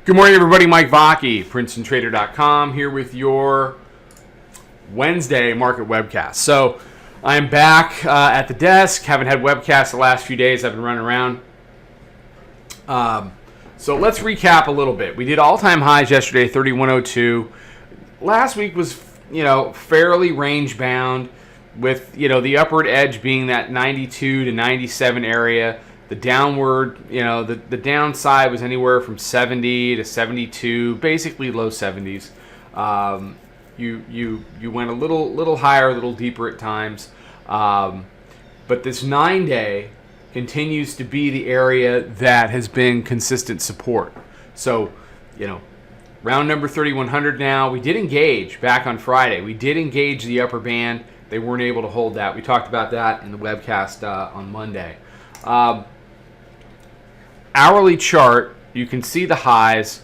Good morning, everybody. Mike Vacchi, Princetontrader.com, here with your Wednesday market webcast. So I'm back at the desk. Haven't had webcasts the last few days. I've been running around. So let's recap a little bit. We did all-time highs yesterday, 3102. Last week was, fairly range-bound with, the upward edge being that 92 to 97 area. The downward, the downside was anywhere from 70 to 72, basically low 70s. You went a little higher, a little deeper at times. But this 9-day continues to be the area that has been consistent support. So, round number 3100 now. We did engage back on Friday. We did engage the upper band. They weren't able to hold that. We talked about that in the webcast on Monday. Hourly chart, you can see the highs,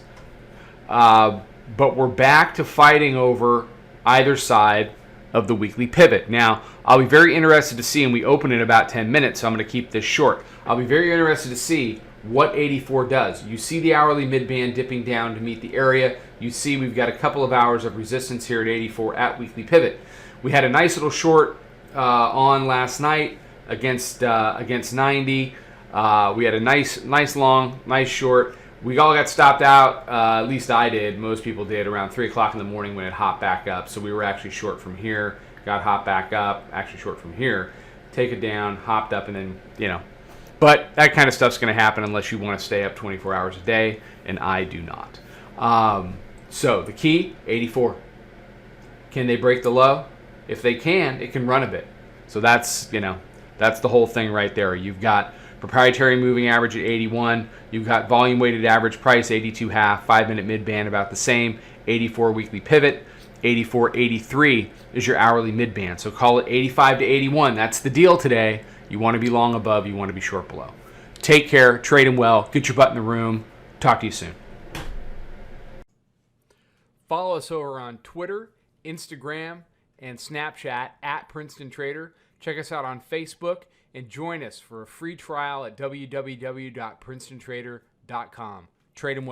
but we're back to fighting over either side of the weekly pivot. Now, I'll be very interested to see, and we open in about 10 minutes, so I'm going to keep this short. I'll be very interested to see what 84 does. You see the hourly midband dipping down to meet the area. You see we've got a couple of hours of resistance here at 84 at weekly pivot. We had a nice little short on last night against 90. We had a nice long, nice short. We all got stopped out, at least I did. Most people did around 3 o'clock in the morning when it hopped back up. So we were actually short from here, got hopped back up, actually short from here, take it down, hopped up, and then, But that kind of stuff's going to happen unless you want to stay up 24 hours a day, and I do not. So the key, 84. Can they break the low? If they can, it can run a bit. So that's the whole thing right there. You've got proprietary moving average at 81. You've got volume weighted average price 82.5, 5-minute midband about the same, 84 weekly pivot, 84.83 is your hourly midband. So call it 85 to 81. That's the deal today. You want to be long above, you want to be short below. Take care, trade them well, get your butt in the room. Talk to you soon. Follow us over on Twitter, Instagram, and Snapchat at Princeton Trader. Check us out on Facebook and join us for a free trial at www.princetontrader.com. Trade them well.